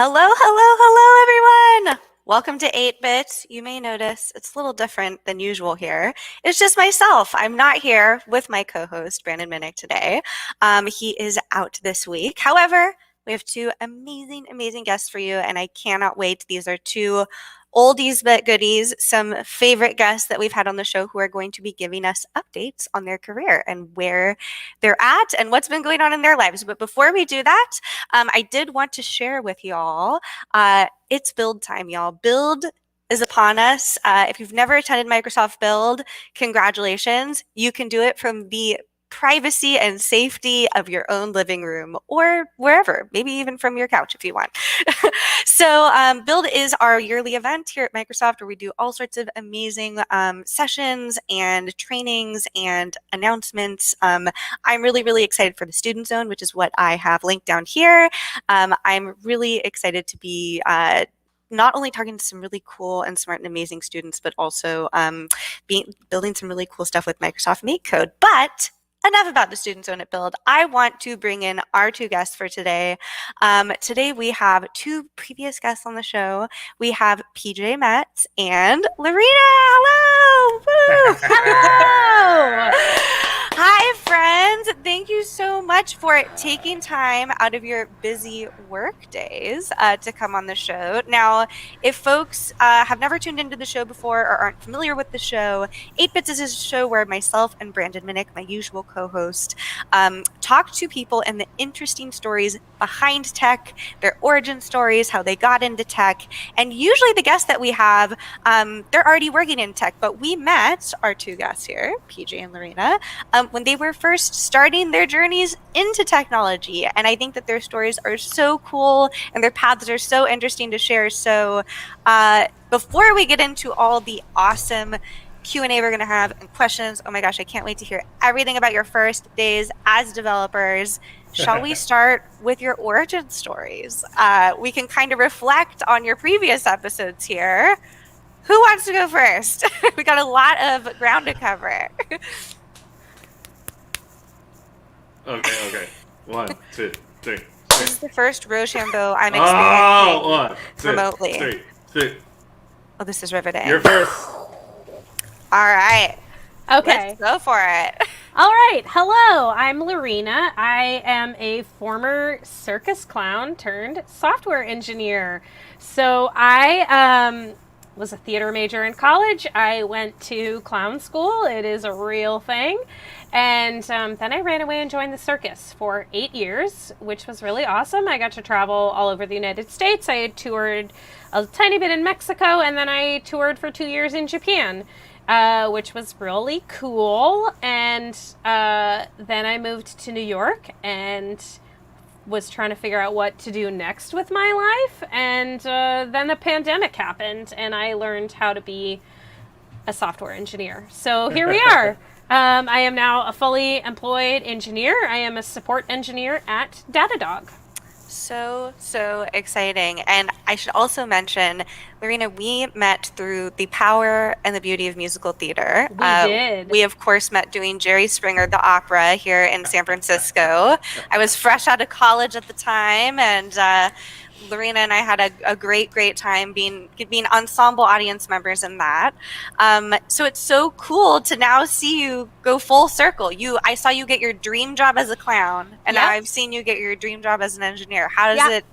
Hello, hello, hello, everyone! Welcome to 8-Bit. You may notice it's a little different than usual here. It's just myself. I'm not here with my co-host, Brandon Minnick, today. He is out this week. However, we have two amazing, amazing guests for you, and I cannot wait. These are two oldies but goodies, some favorite guests that we've had on the show who are going to be giving us updates on their career and where they're at and what's been going on in their lives. But before we do that, I did want to share with y'all, it's build time, y'all. Build is upon us. If you've never attended Microsoft Build, congratulations. You can do it from the privacy and safety of your own living room or wherever, maybe even from your couch if you want. So Build is our yearly event here at Microsoft where we do all sorts of amazing sessions and trainings and announcements. I'm really, really excited for the Student Zone, which is what I have linked down here. I'm really excited to be not only talking to some really cool and smart and amazing students, but also building some really cool stuff with Microsoft MakeCode. But enough about the Student Zone at Build. I want to bring in our two guests for today. Today we have two previous guests on the show. We have PJ Metz and LaRena. Hello! Woo! Hello! Hi, friends. Thank you so much for taking time out of your busy work days to come on the show. Now, if folks have never tuned into the show before or aren't familiar with the show, 8-Bits is a show where myself and Brandon Minnick, my usual co-host, talk to people and the interesting stories behind tech, their origin stories, how they got into tech. And usually the guests that we have, they're already working in tech, but we met our two guests here, PJ and LaRena, when they were first starting their journeys into technology. And I think that their stories are so cool and their paths are so interesting to share. So before we get into all the awesome Q&A we're going to have and questions, oh my gosh, I can't wait to hear everything about your first days as developers. Shall we start with your origin stories? We can kind of reflect on your previous episodes here. Who wants to go first? We got a lot of ground to cover. Okay. 1, 2, 3. This is the first Rochambeau I'm experiencing one, two, remotely. three. Oh, this is riveting. You're first. All right. Okay. Let's go for it. All right. Hello, I'm LaRena. I am a former circus clown turned software engineer. So I was a theater major in college. I went to clown school. It is a real thing. And then I ran away and joined the circus for 8 years, which was really awesome. I got to travel all over the United States. I toured a tiny bit in Mexico, and then I toured for 2 years in Japan, which was really cool. And then I moved to New York and was trying to figure out what to do next with my life. And then the pandemic happened, and I learned how to be a software engineer. So here we are. I am now a fully employed engineer. I am a support engineer at Datadog. So exciting. And I should also mention, LaRena, we met through the power and the beauty of musical theater. We did. We, of course, met doing Jerry Springer, the opera, here in San Francisco. I was fresh out of college at the time, and LaRena and I had a great time being ensemble audience members in that. So it's so cool to now see you go full circle. I saw you get your dream job as a clown, and now I've seen you get your dream job as an engineer. How does it?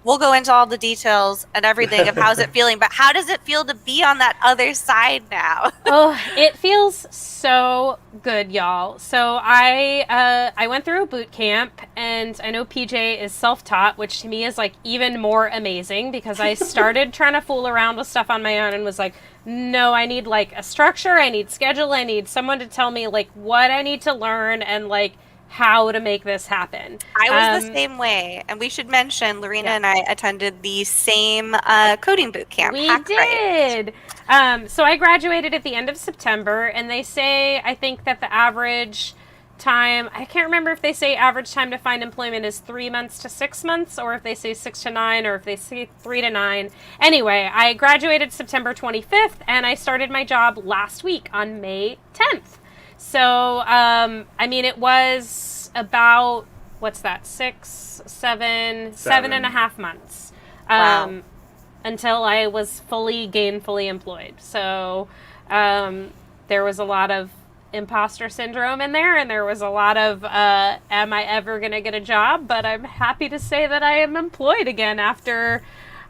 We'll go into all the details and everything of how's it feeling, but how does it feel to be on that other side now? Oh, it feels so good, y'all. So I went through a boot camp, and I know PJ is self-taught, which to me is like even more amazing because I started trying to fool around with stuff on my own and was like, no, I need like a structure, I need schedule, I need someone to tell me like what I need to learn and like how to make this happen. I was the same way. And we should mention, LaRena and I attended the same coding boot camp. We did. So I graduated at the end of September, and they say, I think that the average time, I can't remember if they say average time to find employment is 3 months to 6 months, or if they say 6 to 9, or if they say 3 to 9. Anyway, I graduated September 25th, and I started my job last week on May 10th. So, I mean, it was about, what's that, 7 and a half months Wow. until I was fully gainfully employed. So there was a lot of imposter syndrome in there, and there was a lot of am I ever going to get a job? But I'm happy to say that I am employed again after,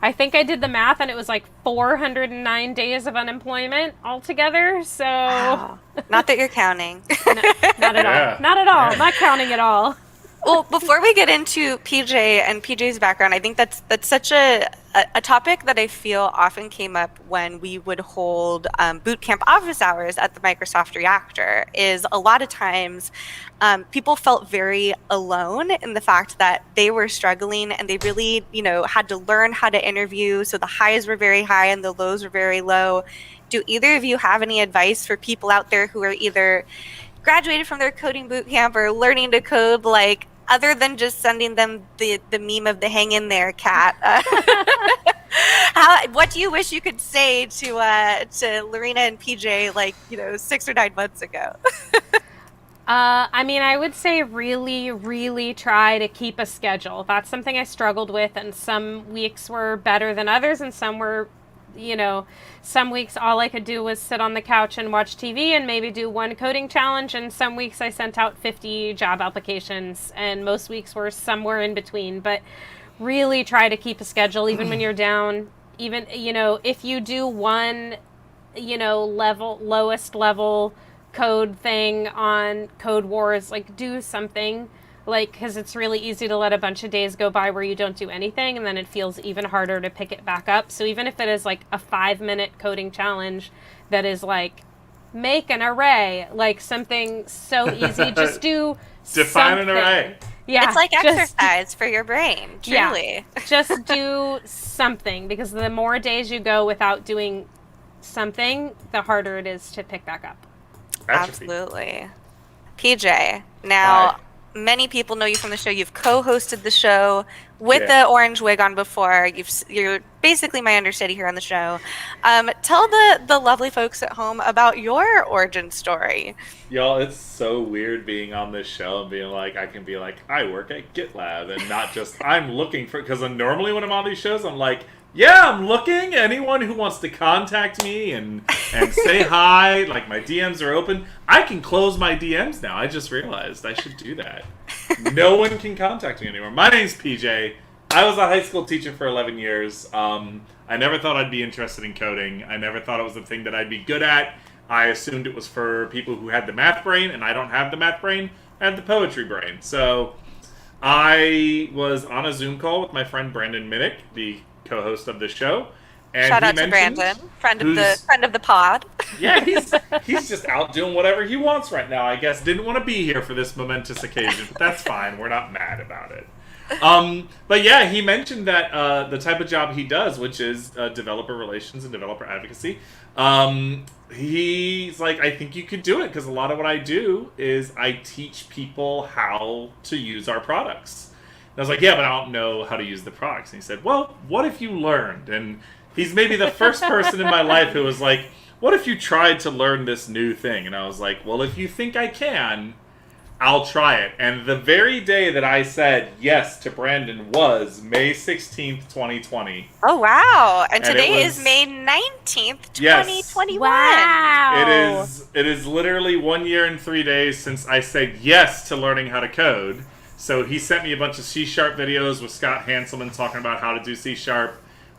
I think I did the math, and it was like 409 days of unemployment altogether. So Wow. Not that you're counting. no, not at Yeah. all. Not at all. Yeah. Not counting at all. Well, before we get into PJ and PJ's background, I think that's such a topic that I feel often came up when we would hold boot camp office hours at the Microsoft Reactor. Is a lot of times people felt very alone in the fact that they were struggling and they really, had to learn how to interview. So the highs were very high and the lows were very low. Do either of you have any advice for people out there who are either graduated from their coding boot camp or learning to code, like, other than just sending them the meme of the hang in there cat? What do you wish you could say to LaRena and PJ, like, 6 or 9 months ago? I mean, I would say really, really try to keep a schedule. That's something I struggled with, and some weeks were better than others, and some were, some weeks all I could do was sit on the couch and watch TV and maybe do one coding challenge, and some weeks I sent out 50 job applications, and most weeks were somewhere in between. But really try to keep a schedule, even when you're down. Even, if you do one, lowest level code thing on Code Wars, like, do something. Like, because it's really easy to let a bunch of days go by where you don't do anything, and then it feels even harder to pick it back up. So even if it is like a 5-minute coding challenge that is like, make an array, like something so easy, just do Define something. an array. Yeah, It's like exercise for your brain, truly. Yeah, just do something, because the more days you go without doing something, the harder it is to pick back up. Atrophy. Absolutely. PJ, now, Hi. many people know you from the show. You've co-hosted the show with Yeah. the orange wig on before. You're basically my understudy here on the show. Tell the lovely folks at home about your origin story. Y'all, it's so weird being on this show and being like, I can be like, I work at GitLab, and not just, I'm looking for, because normally when I'm on these shows, I'm like, yeah, I'm looking. Anyone who wants to contact me and say hi, like, my DMs are open. I can close my DMs now. I just realized I should do that. No one can contact me anymore. My name's PJ. I was a high school teacher for 11 years. I never thought I'd be interested in coding. I never thought it was the thing that I'd be good at. I assumed it was for people who had the math brain, and I don't have the math brain. I have the poetry brain. So I was on a Zoom call with my friend Brandon Minnick, the co-host of the show. And Shout he out to mentioned- Brandon, friend of the pod. Yeah, he's just out doing whatever he wants right now, I guess. Didn't want to be here for this momentous occasion, but that's fine. We're not mad about it. But yeah, he mentioned that the type of job he does, which is developer relations and developer advocacy, he's like, I think you could do it, because a lot of what I do is I teach people how to use our products. And I was like, yeah, but I don't know how to use the products. And he said, well, what if you learned? And he's maybe the first person in my life who was like, what if you tried to learn this new thing? And I was like, well, if you think I can, I'll try it. And the very day that I said yes to Brandon was May 16th, 2020. Oh, wow. And And today it was- is May 19th, Yes. 2021. Wow. It is literally 1 year and 3 days since I said yes to learning how to code. So he sent me a bunch of C# videos with Scott Hanselman talking about how to do C#.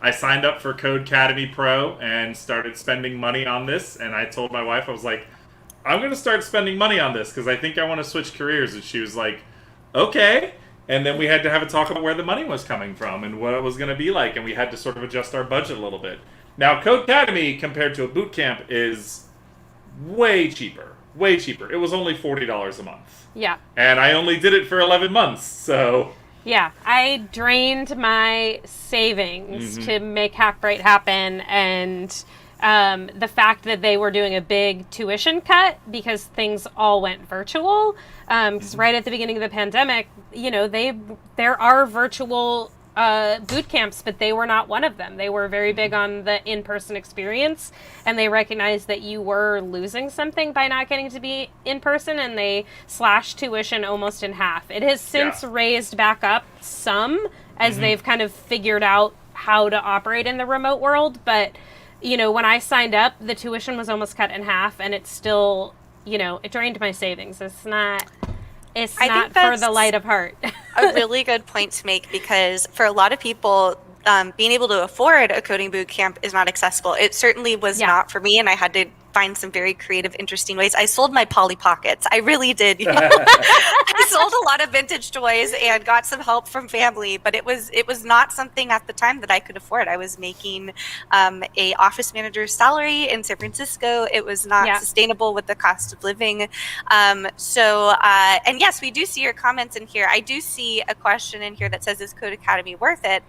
I signed up for Codecademy Pro and started spending money on this. And I told my wife, I was like, I'm going to start spending money on this because I think I want to switch careers. And she was like, okay. And then we had to have a talk about where the money was coming from and what it was going to be like. And we had to sort of adjust our budget a little bit. Now, Codecademy, compared to a boot camp, is way cheaper. Way cheaper. It was only $40 a month. Yeah. And I only did it for 11 months, so... Yeah, I drained my savings to make Hackbright happen, and the fact that they were doing a big tuition cut because things all went virtual. Because right at the beginning of the pandemic, you know, there are virtual boot camps, but they were not one of them. They were very big on the in-person experience, and they recognized that you were losing something by not getting to be in person, and they slashed tuition almost in half. It has since raised back up some as they've kind of figured out how to operate in the remote world. But, when I signed up, the tuition was almost cut in half, and it's still, it drained my savings. It's I not think for the light of heart. a really good point to make, because for a lot of people, being able to afford a coding boot camp is not accessible. It certainly was not for me, and I had to find some very creative, interesting ways. I sold my Polly Pockets. I really did. I sold a lot of vintage toys and got some help from family, but it was not something at the time that I could afford. I was making a office manager's salary in San Francisco. It was not sustainable with the cost of living. And yes, we do see your comments in here. I do see a question in here that says, "Is Code Academy worth it?"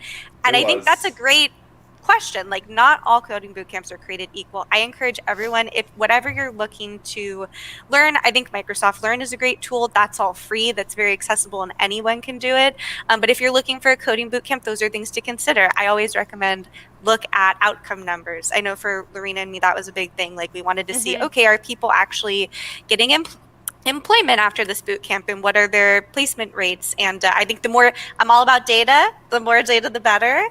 And I think that's a great question. Like, not all coding boot camps are created equal. I encourage everyone, if whatever you're looking to learn, I think Microsoft Learn is a great tool. That's all free. That's very accessible, and anyone can do it. But if you're looking for a coding boot camp, those are things to consider. I always recommend look at outcome numbers. I know for LaRena and me, that was a big thing. Like, we wanted to see, okay, are people actually getting employment after this boot camp, and what are their placement rates? And I think the more, I'm all about data, the more data the better.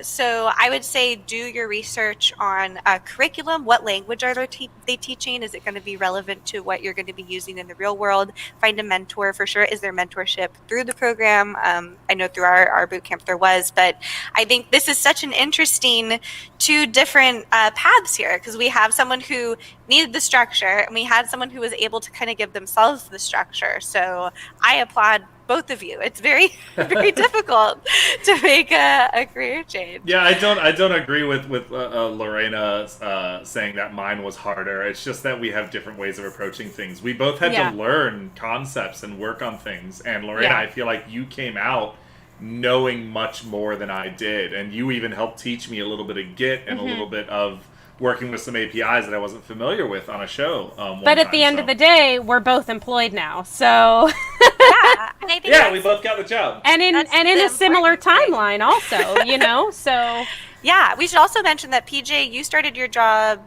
So I would say do your research on curriculum. What language are they teaching? Is it going to be relevant to what you're going to be using in the real world? Find a mentor for sure. Is there mentorship through the program? I know through our boot camp there was, but I think this is such an interesting two different paths here, because we have someone who needed the structure, and we had someone who was able to kind of give themselves the structure. So I applaud both of you. It's very, very difficult to make a career change. Yeah, I don't agree with LaRena saying that mine was harder. It's just that we have different ways of approaching things. We both had to learn concepts and work on things. And LaRena, I feel like you came out knowing much more than I did, and you even helped teach me a little bit of Git and a little bit of working with some APIs that I wasn't familiar with on a show. But at the end of the day, we're both employed now, so we both got the job, and in a similar timeline, also, So yeah, we should also mention that PJ, you started your job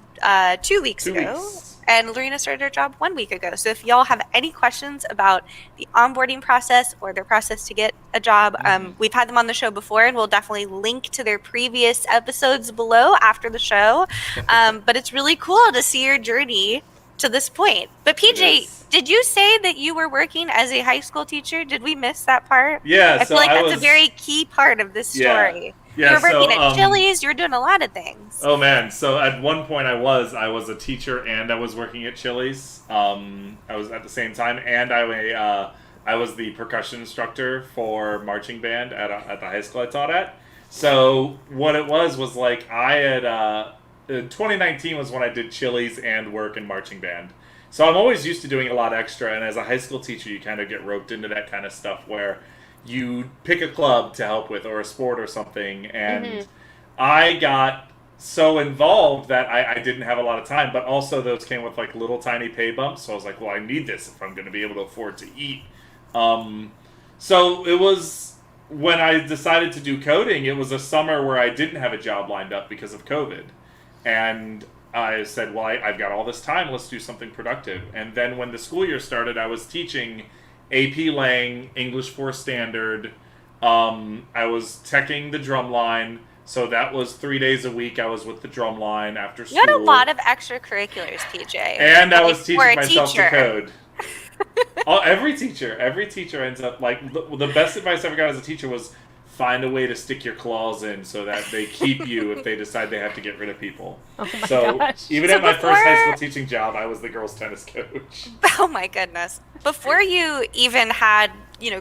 2 weeks ago. And LaRena started her job 1 week ago. So if y'all have any questions about the onboarding process or their process to get a job, we've had them on the show before, and we'll definitely link to their previous episodes below after the show. But it's really cool to see your journey to this point. But PJ, did you say that you were working as a high school teacher? Did we miss that part? Yeah. I feel like that's a very key part of this story. Yeah, you were working at Chili's. You were doing a lot of things. Oh man! So at one point I was a teacher and I was working at Chili's. I was at the same time, and I was the percussion instructor for marching band at the high school I taught at. So what it was like I had 2019 was when I did Chili's and work in marching band. So I'm always used to doing a lot extra, and as a high school teacher, you kind of get roped into that kind of stuff where you pick a club to help with or a sport or something, and I got so involved that I didn't have a lot of time, but also those came with like little tiny pay bumps, so I was like, well, I need this if I'm going to be able to afford to eat. So it was, when I decided to do coding, it was a summer where I didn't have a job lined up because of COVID, and I said, well, I've got all this time, let's do something productive. And then when the school year started, I was teaching AP Lang, English 4 Standard. I was teching the drum line, so that was 3 days a week. I was with the drum line after school. You had a lot of extracurriculars, PJ. And I was teaching myself to code. Every teacher ends up like, the best advice I ever got as a teacher was find a way to stick your claws in so that they keep you if they decide they have to get rid of people. Even at my first high school teaching job, I was the girls' tennis coach. Oh my goodness. Before you even had,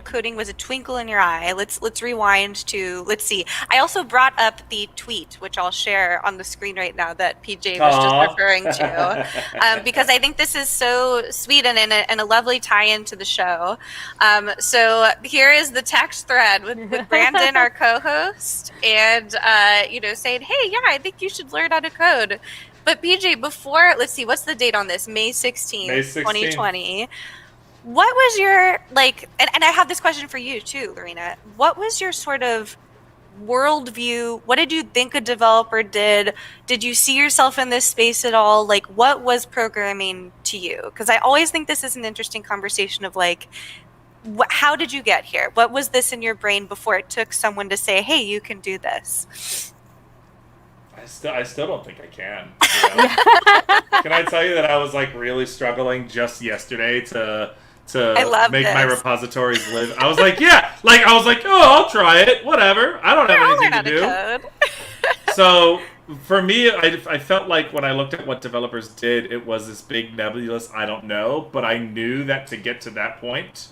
coding was a twinkle in your eye, let's rewind to, let's see. I also brought up the tweet, which I'll share on the screen right now that PJ was just referring to, because I think this is so sweet and a lovely tie-in to the show. So here is the text thread with Brandon, our co-host, and, saying, hey, yeah, I think you should learn how to code. But PJ, before, let's see, what's the date on this? May 16th, 2020. What was your, and I have this question for you too, LaRena. What was your sort of worldview? What did you think a developer did? Did you see yourself in this space at all? What was programming to you? Because I always think this is an interesting conversation of how did you get here? What was this in your brain before it took someone to say, hey, you can do this? I still don't think I can. You know? Can I tell you that I was like really struggling just yesterday to make my repositories live? I was like, oh, I'll try it. Whatever. I don't have anything to do. Code. So for me, I felt like when I looked at what developers did, it was this big nebulous I don't know. But I knew that to get to that point,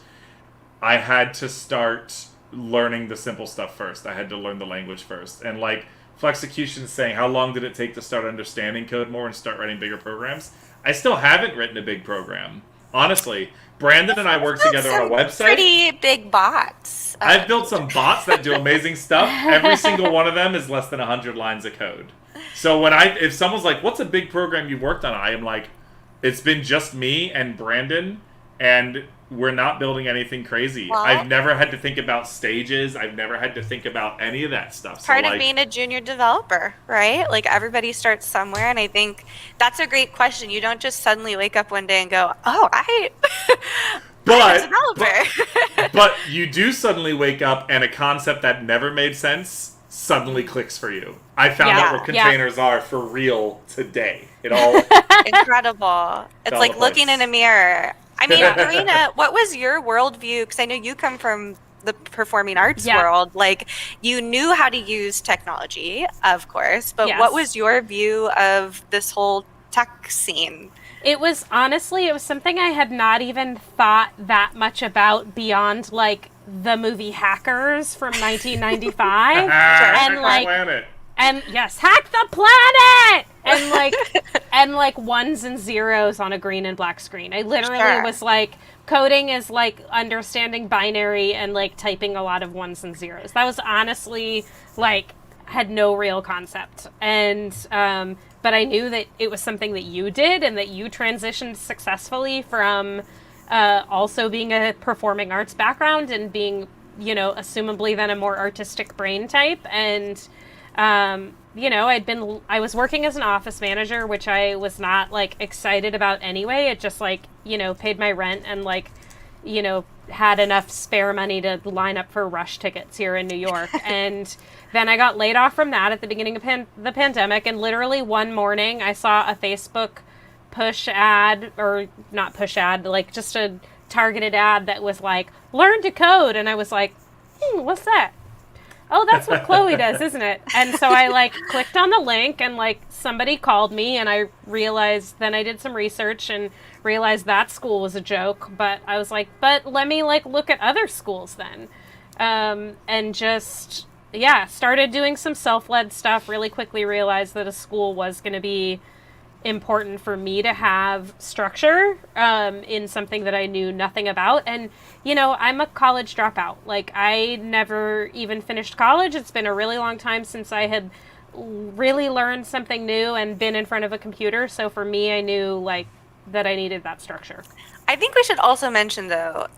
I had to start learning the simple stuff first. I had to learn the language first, and like. Flexecution saying, how long did it take to start understanding code more and start writing bigger programs? I still haven't written a big program. Honestly, Brandon and I work together on a website. Pretty big bots. I've built some bots that do amazing stuff. Every single one of them is less than 100 lines of code. So if someone's like, what's a big program you worked on? I am like, it's been just me and Brandon, and we're not building anything crazy. Well, I've never had to think about stages. I've never had to think about any of that stuff. Part of being a junior developer, right? Like everybody starts somewhere, and I think that's a great question. You don't just suddenly wake up one day and go, "Oh, I'm a developer." But you do suddenly wake up, and a concept that never made sense suddenly clicks for you. I found out what containers are for real today. It all incredible. It's like looking in a mirror. I mean, LaRena, what was your worldview? Because I know you come from the performing arts world. Like, you knew how to use technology, of course, but what was your view of this whole tech scene? It was something I had not even thought that much about beyond, like, the movie Hackers from 1995. And like, planet. And yes, hack the planet! And like ones and zeros on a green and black screen. I literally was like, coding is like understanding binary and like typing a lot of ones and zeros. That was honestly like, had no real concept. And, but I knew that it was something that you did and that you transitioned successfully from, also being a performing arts background and being, you know, assumably then a more artistic brain type. And, you know, I was working as an office manager, which I was not like excited about anyway. It just like, you know, paid my rent and like, you know, had enough spare money to line up for rush tickets here in New York. And then I got laid off from that at the beginning of the pandemic. And literally one morning I saw a Facebook push ad, or not push ad, like just a targeted ad that was like, learn to code. And I was like, what's that? Oh, that's what Chloe does, isn't it? And so I like clicked on the link and like somebody called me and I realized, then I did some research and realized that school was a joke. But I was like, but let me like look at other schools then. And just, started doing some self-led stuff, really quickly realized that a school was going to be important for me to have structure in something that I knew nothing about. And, you know, I'm a college dropout. Like, I never even finished college. It's been a really long time since I had really learned something new and been in front of a computer. So for me, I knew, like, that I needed that structure. I think we should also mention, though,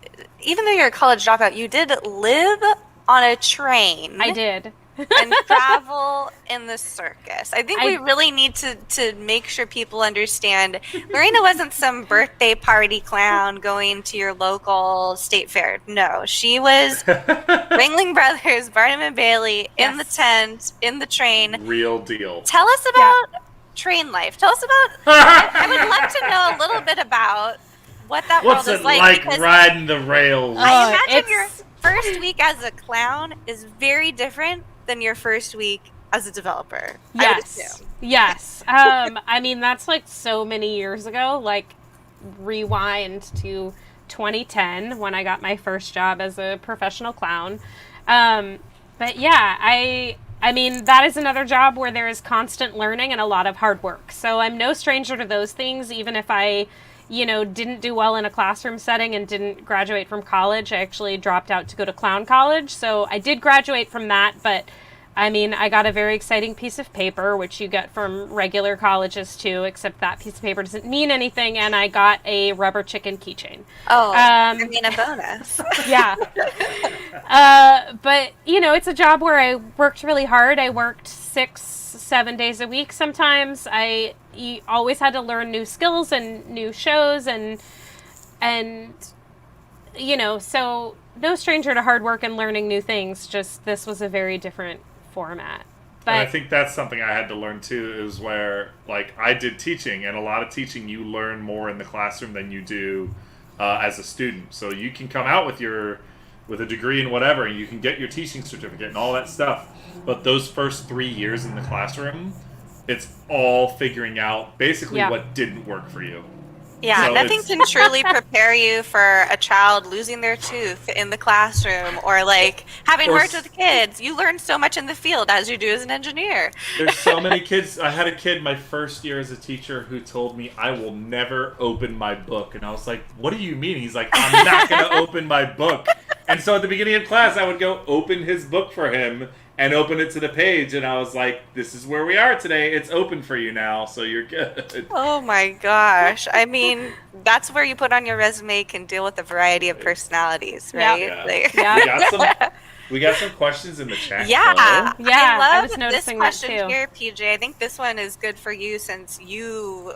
even though you're a college dropout, you did live on a train. I did. And travel in the circus. I think we really need to make sure people understand LaRena wasn't some birthday party clown going to your local state fair. No, she was Ringling Brothers, Barnum and Bailey, in the tent, in the train. Real deal. Tell us about train life. Tell us about, I would love to know a little bit about what that world is like. What's it like riding the rails? I imagine your first week as a clown is very different than your first week as a developer. Yes. I mean, that's like so many years ago, like rewind to 2010 when I got my first job as a professional clown. But yeah, I mean, that is another job where there is constant learning and a lot of hard work. So I'm no stranger to those things, even if I, you know, didn't do well in a classroom setting and didn't graduate from college. I actually dropped out to go to clown college. So I did graduate from that, but I mean, I got a very exciting piece of paper, which you get from regular colleges too, except that piece of paper doesn't mean anything. And I got a rubber chicken keychain. Oh, I mean, a bonus. Yeah. But, you know, it's a job where I worked really hard. I worked 6-7 days a week sometimes. You always had to learn new skills and new shows and so no stranger to hard work and learning new things, just this was a very different format. But And I think that's something I had to learn too, is where, like, I did teaching, and a lot of teaching you learn more in the classroom than you do as a student. So you can come out with a degree in whatever, and you can get your teaching certificate and all that stuff. But those first 3 years in the classroom, it's all figuring out basically what didn't work for you. Yeah, So nothing it's- can truly prepare you for a child losing their tooth in the classroom or like having Or worked s- with kids. You learn so much in the field as you do as an engineer. There's so many kids. I had a kid my first year as a teacher who told me, I will never open my book. And I was like, what do you mean? He's like, I'm not going to open my book. And so at the beginning of class, I would go open his book for him and open it to the page. And I was like, this is where we are today. It's open for you now, so you're good. Oh my gosh. I mean, that's where you put on your resume can deal with a variety of personalities, right? Yeah. Like- We got some questions in the chat. Yeah, though. Yeah, I I was love this noticing that question too. here, PJ. I think this one is good for you since you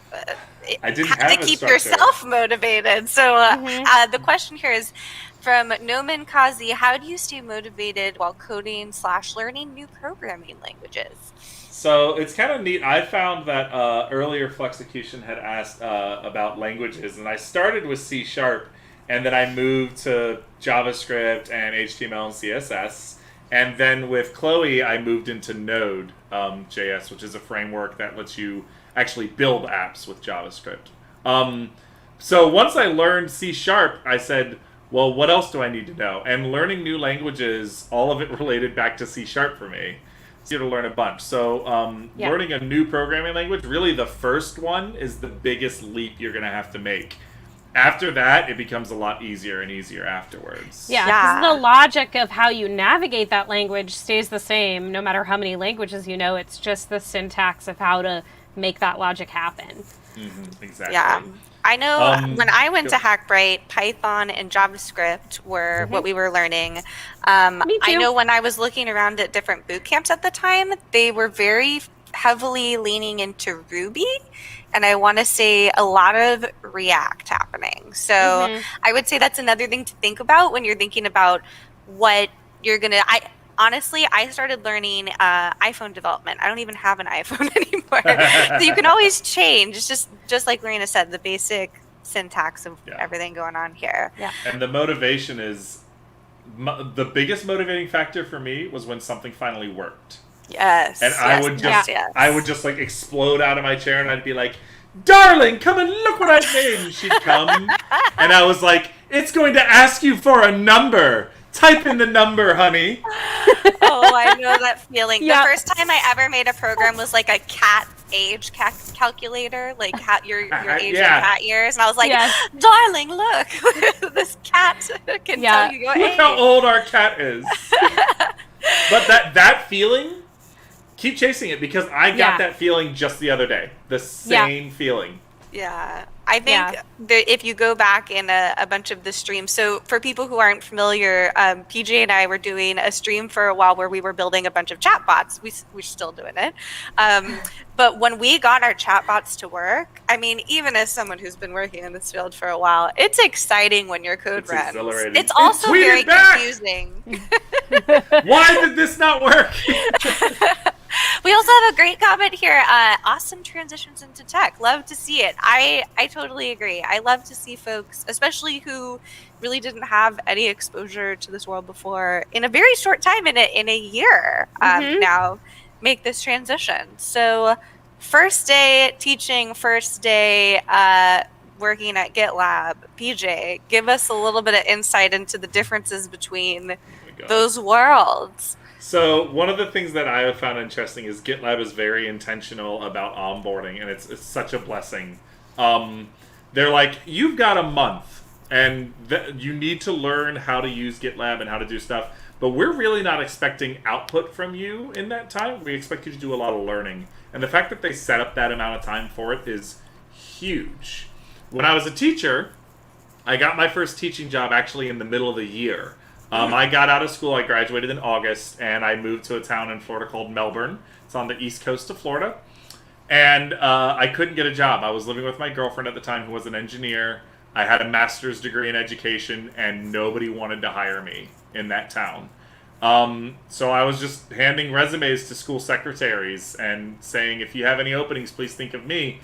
I didn't have have to a keep structure. yourself motivated. So Mhm. the question here is from Noman Kazi: how do you stay motivated while coding / learning new programming languages? So it's kind of neat. I found that earlier Flexecution had asked about languages, and I started with C#, and then I moved to JavaScript and HTML and CSS. And then with Chloe, I moved into Node JS, which is a framework that lets you actually build apps with JavaScript. So once I learned C#, I said, well, what else do I need to know? And learning new languages, all of it related back to C# for me. So you have to learn a bunch. So learning a new programming language, really the first one is the biggest leap you're going to have to make. After that, it becomes a lot easier and easier afterwards. Yeah, Yeah. 'cause the logic of how you navigate that language stays the same no matter how many languages you know. It's just the syntax of how to make that logic happen. Exactly. Yeah. I know when I went go- to Hackbright, Python and JavaScript were what we were learning. Me I too. know when I was looking around at different boot camps at the time, they were very heavily leaning into Ruby. And I want to say a lot of React happening. So I would say that's another thing to think about when you're thinking about what you're going to... Honestly, I started learning iPhone development. I don't even have an iPhone anymore. So you can always change. It's just like LaRena said, the basic syntax of everything going on here. Yeah. And the motivation is... the biggest motivating factor for me was when something finally worked. Yes. And I would just, yes. I would just like explode out of my chair, and I'd be like, "Darling, come and look what I made!" And she'd come, and I was like, "It's going to ask you for a number. Type in the number, honey." Oh, I know that feeling. Yeah. The first time I ever made a program was like a cat age calculator, like your age in Yeah. cat years, and I was like, Yes. "Darling, look, this cat can tell you your Look age." how old our cat is. But that feeling, keep chasing it, because I got that feeling just the other day. The same feeling. Yeah, I think that if you go back in a bunch of the streams, so for people who aren't familiar, PJ and I were doing a stream for a while where we were building a bunch of chatbots. We're still doing it. But when we got our chatbots to work, I mean, even as someone who's been working in this field for a while, it's exciting when your code It's runs. exhilarating. It's also Tweet it very back! confusing. Why did this not work? We also have a great comment here. Awesome transitions into tech. Love to see it. I totally agree. I love to see folks, especially who really didn't have any exposure to this world before, in a very short time, in a year now, make this transition. So first day teaching, first day working at GitLab. PJ, give us a little bit of insight into the differences between those worlds. So one of the things that I have found interesting is GitLab is very intentional about onboarding, and it's such a blessing. They're like, you've got a month, and you need to learn how to use GitLab and how to do stuff, but we're really not expecting output from you in that time. We expect you to do a lot of learning. And the fact that they set up that amount of time for it is huge. When I was a teacher, I got my first teaching job actually in the middle of the year. I got out of school, I graduated in August, and I moved to a town in Florida called Melbourne. It's on the east coast of Florida. And I couldn't get a job. I was living with my girlfriend at the time, who was an engineer. I had a master's degree in education, and nobody wanted to hire me in that town. So I was just handing resumes to school secretaries and saying, if you have any openings, please think of me.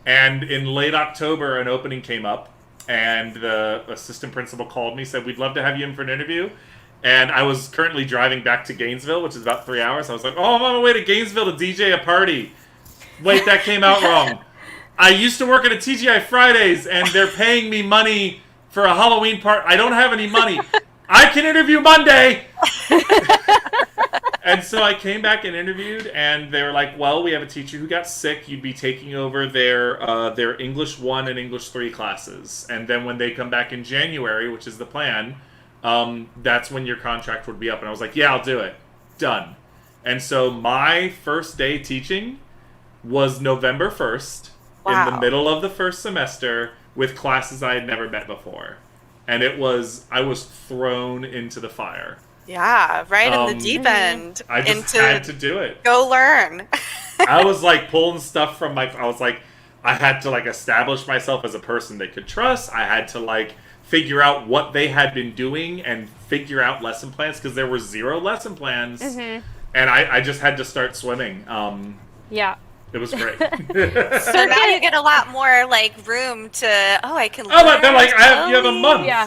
And in late October, an opening came up, and the assistant principal called me, said, we'd love to have you in for an interview. And I was currently driving back to Gainesville, which is about 3 hours. I was like, oh, I'm on my way to Gainesville to DJ a party. Wait, that came out wrong. I used to work at a TGI Fridays, and they're paying me money for a Halloween part. I don't have any money. I can interview Monday. And so I came back and interviewed, and they were like, well, we have a teacher who got sick. You'd be taking over their English 1 and English 3 classes. And then when they come back in January, which is the plan, that's when your contract would be up. And I was like, yeah, I'll do it. Done. And so my first day teaching was November 1st. Wow. In the middle of the first semester with classes I had never met before. And I was thrown into the fire. Yeah, right in the deep end. I just had to do it. Go learn. I was like pulling stuff from I had to like establish myself as a person they could trust. I had to like figure out what they had been doing and figure out lesson plans, because there were 0 lesson plans. And I just had to start swimming. Yeah. It was great. So now you get a lot more like room to, I can learn. Oh, but they're like, you have a month. Yeah.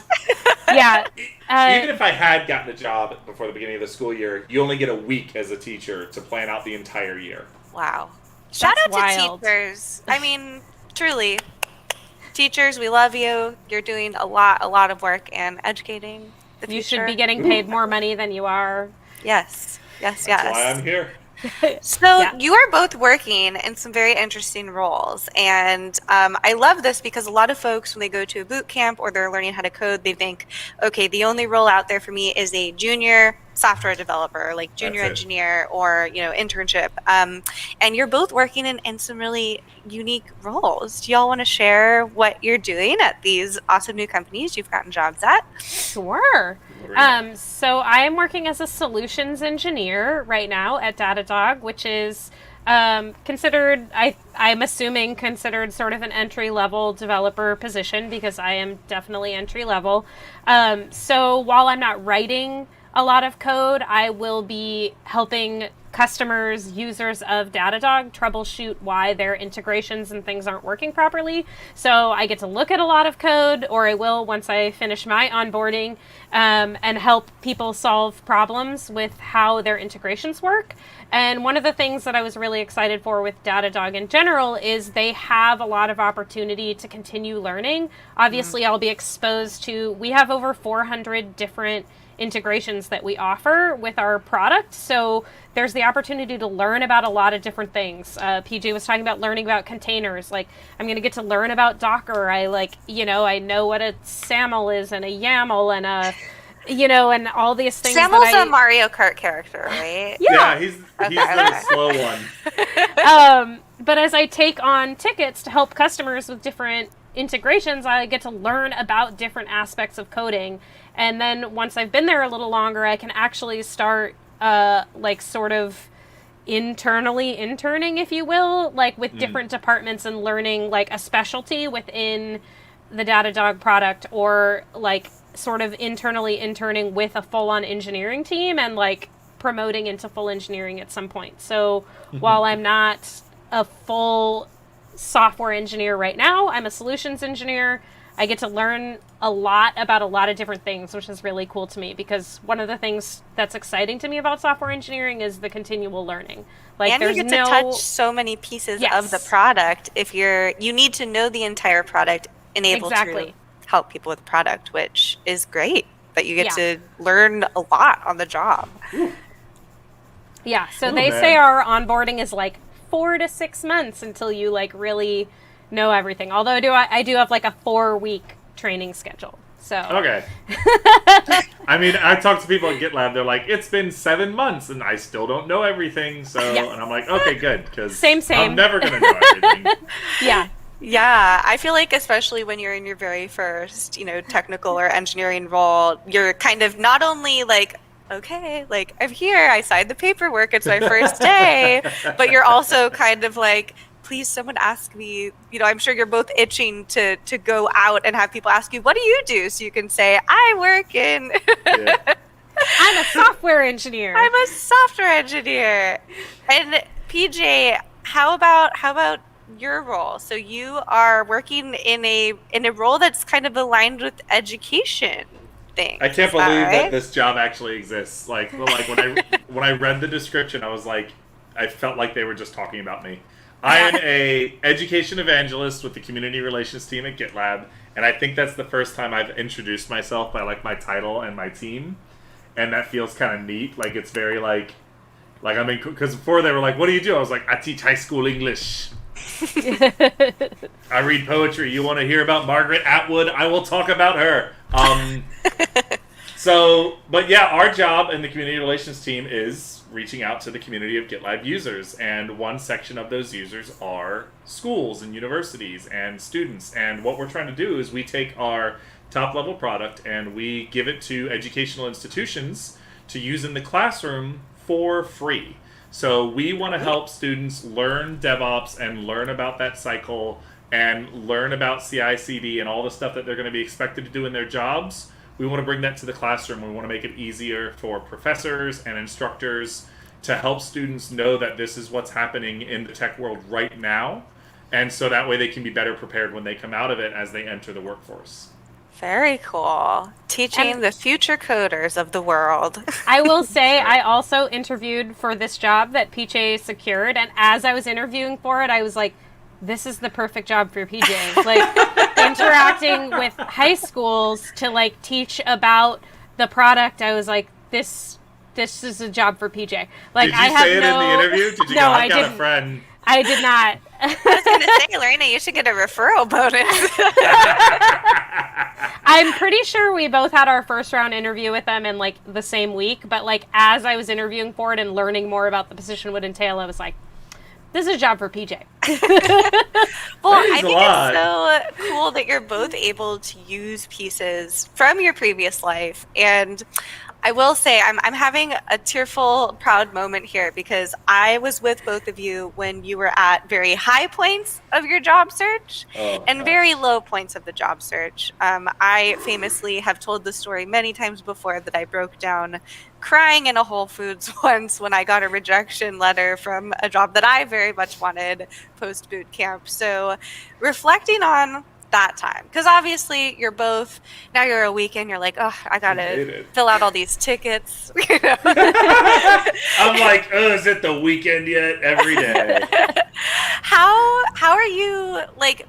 Yeah. Even if I had gotten a job before the beginning of the school year, you only get a week as a teacher to plan out the entire year. Wow. Shout out wild. to teachers. I mean, truly. Teachers, we love you. You're doing a lot of work and educating the future. You should be getting paid more money than you are. Yes. That's why I'm here. So Yeah. you are both working in some very interesting roles, and I love this because a lot of folks, when they go to a boot camp or they're learning how to code, they think, okay, the only role out there for me is a junior software developer, like junior engineer or internship. And you're both working in some really unique roles. Do y'all want to share what you're doing at these awesome new companies you've gotten jobs at? Sure. So I am working as a solutions engineer right now at Datadog, which is considered, I'm assuming, considered sort of an entry-level developer position, because I am definitely entry-level. So while I'm not writing a lot of code, I will be helping customers, users of Datadog, troubleshoot why their integrations and things aren't working properly. So I get to look at a lot of code, or I will once I finish my onboarding, and help people solve problems with how their integrations work. And one of the things that I was really excited for with Datadog in general is they have a lot of opportunity to continue learning. Obviously, I'll be exposed to, we have over 400 different integrations that we offer with our product. So there's the opportunity to learn about a lot of different things. PJ was talking about learning about containers. Like, I'm going to get to learn about Docker. I know what a SAML is and a YAML and and all these things. SAML's a Mario Kart character, right? Yeah, he's the slow one. But as I take on tickets to help customers with different integrations, I get to learn about different aspects of coding. And then once I've been there a little longer, I can actually start sort of internally interning, if you will, like with different departments and learning like a specialty within the Datadog product, or like sort of internally interning with a full-on engineering team and like promoting into full engineering at some point. So while I'm not a full software engineer right now, I'm a solutions engineer. I get to learn a lot about a lot of different things, which is really cool to me, because one of the things that's exciting to me about software engineering is the continual learning. Like, and you get to touch so many pieces of the product. If you need to know the entire product and able to help people with the product, which is great. But you get to learn a lot on the job. Yeah, so they say our onboarding is like 4 to 6 months until you like really know everything. Although I do have like a 4-week training schedule. So okay. I mean, I talk to people at GitLab. They're like, it's been 7 months and I still don't know everything. So, and I'm like, okay, good, because same. I'm never gonna know everything. Yeah, I feel like especially when you're in your very first, technical or engineering role, you're kind of not only like, okay, like I'm here, I signed the paperwork, it's my first day, but you're also kind of like please someone ask me, I'm sure you're both itching to go out and have people ask you, what do you do? So you can say, I work in... Yeah. I'm a software engineer. I'm a software engineer. And PJ, how about your role? So you are working in a role that's kind of aligned with education things. I can't believe right? that this job actually exists. Like when I read the description, I was like, I felt like they were just talking about me. I am a education evangelist with the community relations team at GitLab, and I think that's the first time I've introduced myself by like my title and my team, and that feels kind of neat. Like it's very like I'm in, because before they were like, "What do you do?" I was like, "I teach high school English." I read poetry. You want to hear about Margaret Atwood? I will talk about her. But yeah, our job in the community relations team is reaching out to the community of GitLab users, and one section of those users are schools and universities and students. And what we're trying to do is we take our top level product and we give it to educational institutions to use in the classroom for free. So we want to help students learn DevOps and learn about that cycle and learn about CI/CD and all the stuff that they're going to be expected to do in their jobs. We want to bring that to the classroom. We want to make it easier for professors and instructors to help students know that this is what's happening in the tech world right now. And so that way they can be better prepared when they come out of it as they enter the workforce. Very cool. Teaching the future coders of the world. I will say I also interviewed for this job that PJ secured, and as I was interviewing for it, I was like, this is the perfect job for PJ. Like, interacting with high schools to like teach about the product, I was like, this is a job for PJ. Like, did you say it in the interview? Did you go, I've got a friend? I did not. I was going to say, LaRena, you should get a referral bonus. I'm pretty sure we both had our first round interview with them in like the same week, but like as I was interviewing for it and learning more about the position would entail, I was like, this is a job for PJ. Well, I think it's so cool that you're both able to use pieces from your previous life. And I will say I'm having a tearful, proud moment here because I was with both of you when you were at very high points of your job search and very low points of the job search. I famously have told the story many times before that I broke down crying in a Whole Foods once when I got a rejection letter from a job that I very much wanted post boot camp. So reflecting on that time, because obviously you're both, now you're a weekend, you're like, oh, I gotta fill out all these tickets. I'm like, oh, is it the weekend yet? Every day. How are you, like,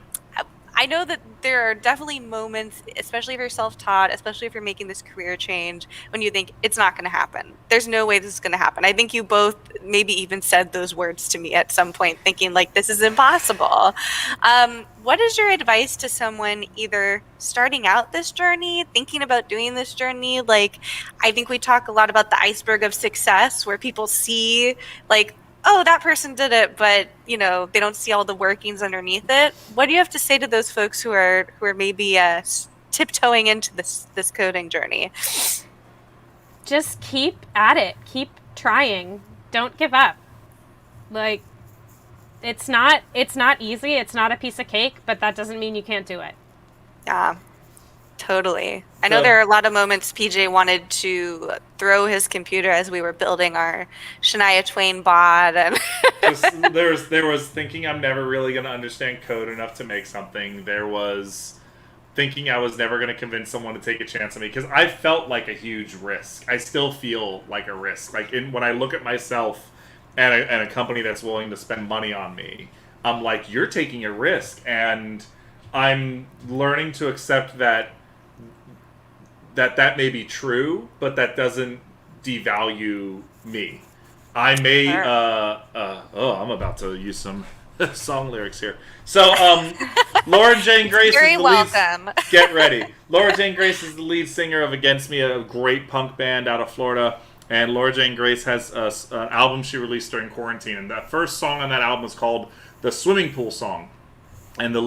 I know that there are definitely moments, especially if you're self-taught, especially if you're making this career change, when you think it's not going to happen. There's no way this is going to happen. I think you both maybe even said those words to me at some point, thinking like, this is impossible. What is your advice to someone either starting out this journey, thinking about doing this journey? Like, I think we talk a lot about the iceberg of success, where people see like, oh, that person did it, but they don't see all the workings underneath it. What do you have to say to those folks who are maybe tiptoeing into this coding journey? Just keep at it. Keep trying. Don't give up. Like, it's not easy. It's not a piece of cake, but that doesn't mean you can't do it. Yeah. Totally. I know there are a lot of moments PJ wanted to throw his computer as we were building our Shania Twain bot, and there was thinking I'm never really going to understand code enough to make something. There was thinking I was never going to convince someone to take a chance on me, because I felt like a huge risk. I still feel like a risk. Like when I look at myself and a company that's willing to spend money on me, I'm like, you're taking a risk, and I'm learning to accept that may be true, but that doesn't devalue me. I may, I'm about to use some song lyrics here. So, Laura Jane Grace very is the welcome. Get ready. Laura Jane Grace is the lead singer of Against Me, a great punk band out of Florida. And Laura Jane Grace has an album she released during quarantine. And the first song on that album is called The Swimming Pool Song. And the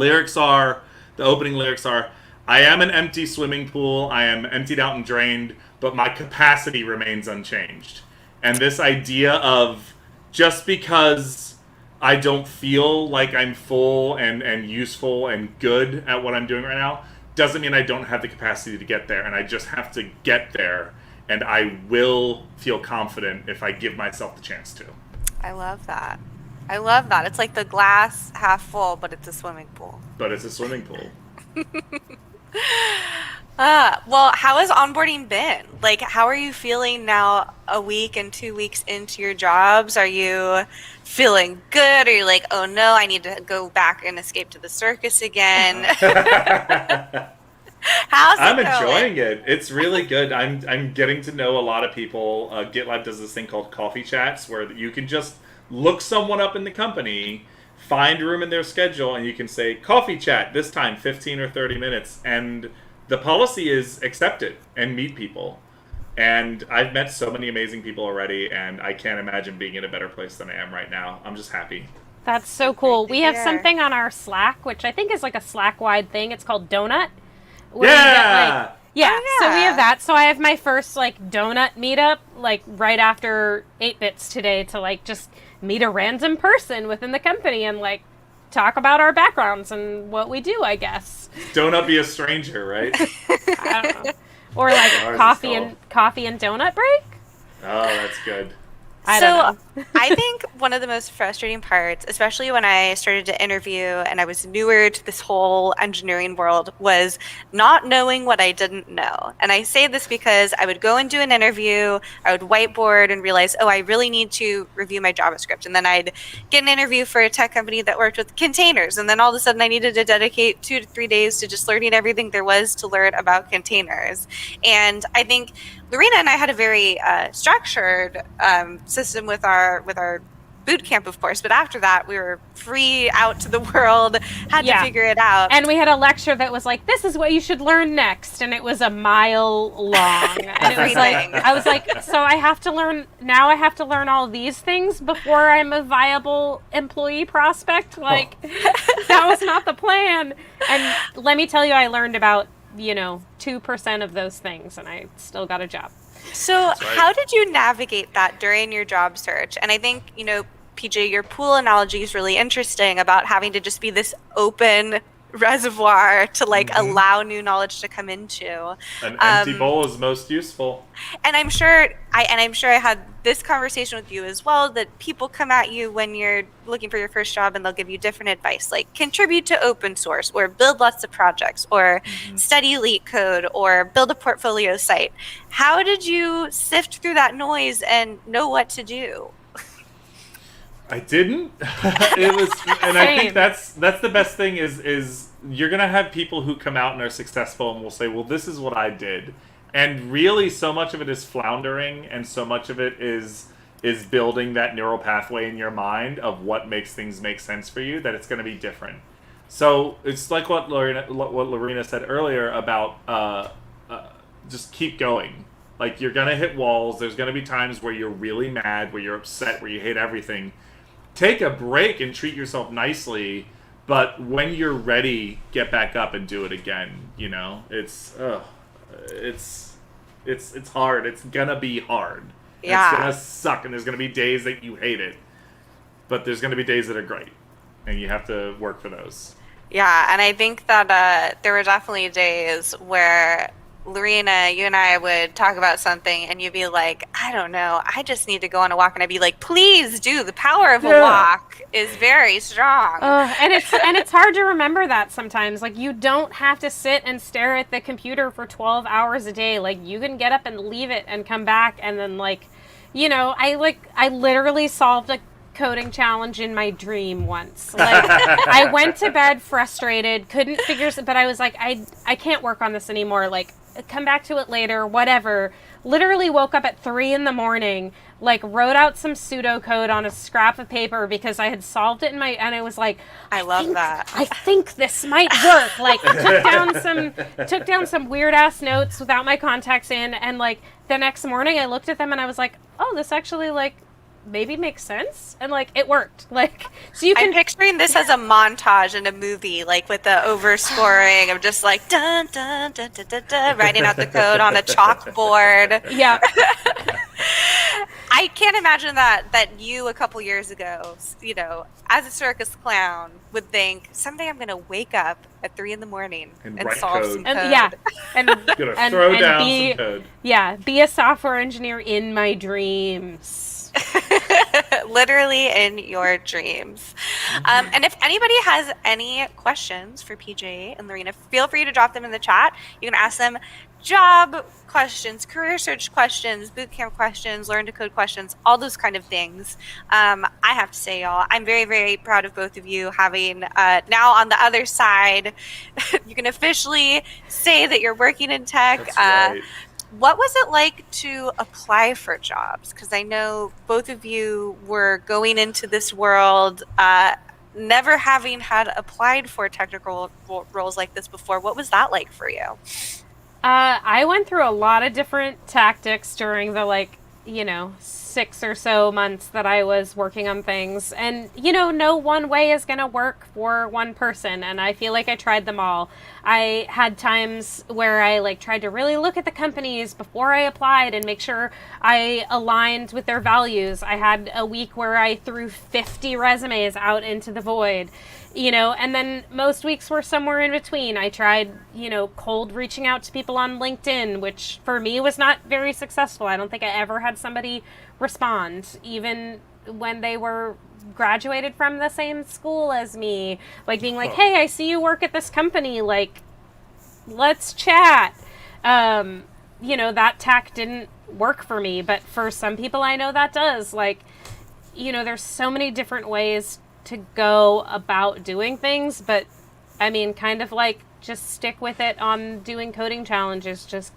opening lyrics are, I am an empty swimming pool, I am emptied out and drained, but my capacity remains unchanged. And this idea of just because I don't feel like I'm full and useful and good at what I'm doing right now, doesn't mean I don't have the capacity to get there. And I just have to get there. And I will feel confident if I give myself the chance to. I love that. I love that. It's like the glass half full, but it's a swimming pool. But it's a swimming pool. Well, how has onboarding been? Like, how are you feeling now a week and 2 weeks into your jobs? Are you feeling good? Are you like, oh no, I need to go back and escape to the circus again? How's it I'm going? enjoying it. It's really good. I'm getting to know a lot of people. GitLab does this thing called coffee chats where you can just look someone up in the company, find room in their schedule, and you can say, coffee chat, this time, 15 or 30 minutes. And the policy is accept it and meet people. And I've met so many amazing people already, and I can't imagine being in a better place than I am right now. I'm just happy. That's so cool. We have hear. something on our Slack, which I think is like a Slack-wide thing. It's called Donut. where Yeah! you get, like, yeah, Oh, so we yeah. have that. So I have my first like donut meetup like right after 8 bits today to like just meet a random person within the company and like talk about our backgrounds and what we do, I guess. Don't be a stranger, right? I don't know. Or like Ours is coffee and donut break. Oh, that's good. I don't know. I think one of the most frustrating parts, especially when I started to interview and I was newer to this whole engineering world, was not knowing what I didn't know. And I say this because I would go and do an interview, I would whiteboard and realize, oh, I really need to review my JavaScript. And then I'd get an interview for a tech company that worked with containers. And then all of a sudden I needed to dedicate 2 to 3 days to just learning everything there was to learn about containers. And I think LaRena and I had a very structured system with our boot camp, of course. But after that, we were free out to the world, had to figure it out. And we had a lecture that was like, this is what you should learn next. And it was a mile long. And it was like, I was like, so I have to learn all these things before I'm a viable employee prospect? Like, that was not the plan. And let me tell you, I learned about 2% of those things, and I still got a job. So how did you navigate that during your job search? And I think, PJ, your pool analogy is really interesting about having to just be this open reservoir to allow new knowledge to come into. An empty bowl is most useful. And I'm sure I had this conversation with you as well, that people come at you when you're looking for your first job and they'll give you different advice, like contribute to open source or build lots of projects or study elite code or build a portfolio site. How did you sift through that noise and know what to do? I didn't. It was, and I think Same. that's the best thing is you're gonna have people who come out and are successful and will say, well, this is what I did, and really so much of it is floundering, and so much of it is building that neural pathway in your mind of what makes things make sense for you, that it's going to be different. So it's like what LaRena said earlier about just keep going. Like, you're gonna hit walls. There's gonna be times where you're really mad, where you're upset, where you hate everything. Take a break and treat yourself nicely, but when you're ready, get back up and do it again. It's hard. It's gonna be hard. Yeah. It's gonna suck, and there's gonna be days that you hate it, but there's gonna be days that are great, and you have to work for those. Yeah, and I think that there were definitely days where LaRena, you and I would talk about something and you'd be like, I don't know, I just need to go on a walk. And I'd be like, please do. The power of a walk is very strong. And it's hard to remember that sometimes. Like, you don't have to sit and stare at the computer for 12 hours a day. Like, you can get up and leave it and come back. And then I literally solved a coding challenge in my dream once. Like, I went to bed frustrated, couldn't figure, but I was like, I can't work on this anymore. Like, come back to it later, whatever. Literally woke up at 3 a.m, like wrote out some pseudocode on a scrap of paper because I had solved it and I was like, I think this might work. Like, took down some weird ass notes without my contacts in, and like the next morning I looked at them and I was like, oh, this actually maybe makes sense, and it worked. So you can. I'm picturing this as a montage in a movie, with the overscoring of just dun dun dun dun dun dun, writing out the code on a chalkboard. Yeah. I can't imagine that you a couple years ago, as a circus clown, would think someday I'm going to wake up at 3 a.m. and write solve code. some code. And Gonna throw down some code. Yeah, be a software engineer in my dreams. Literally in your dreams. And if anybody has any questions for PJ and LaRena, feel free to drop them in the chat. You can ask them job questions, career search questions, bootcamp questions, learn to code questions, all those kind of things. I have to say, y'all, I'm very, very proud of both of you having now on the other side, you can officially say that you're working in tech. That's right. What was it like to apply for jobs? Because I know both of you were going into this world never having had applied for technical roles like this before. What was that like for you? I went through a lot of different tactics during the 6 or so months that I was working on things. And, no one way is going to work for one person. And I feel like I tried them all. I had times where I tried to really look at the companies before I applied and make sure I aligned with their values. I had a week where I threw 50 resumes out into the void. And then most weeks were somewhere in between. I tried, cold reaching out to people on LinkedIn, which for me was not very successful. I don't think I ever had somebody respond, even when they were graduated from the same school as me, being like, hey, I see you work at this company, let's chat. That tack didn't work for me, but for some people I know that does. There's so many different ways to go about doing things, but just stick with it on doing coding challenges. Just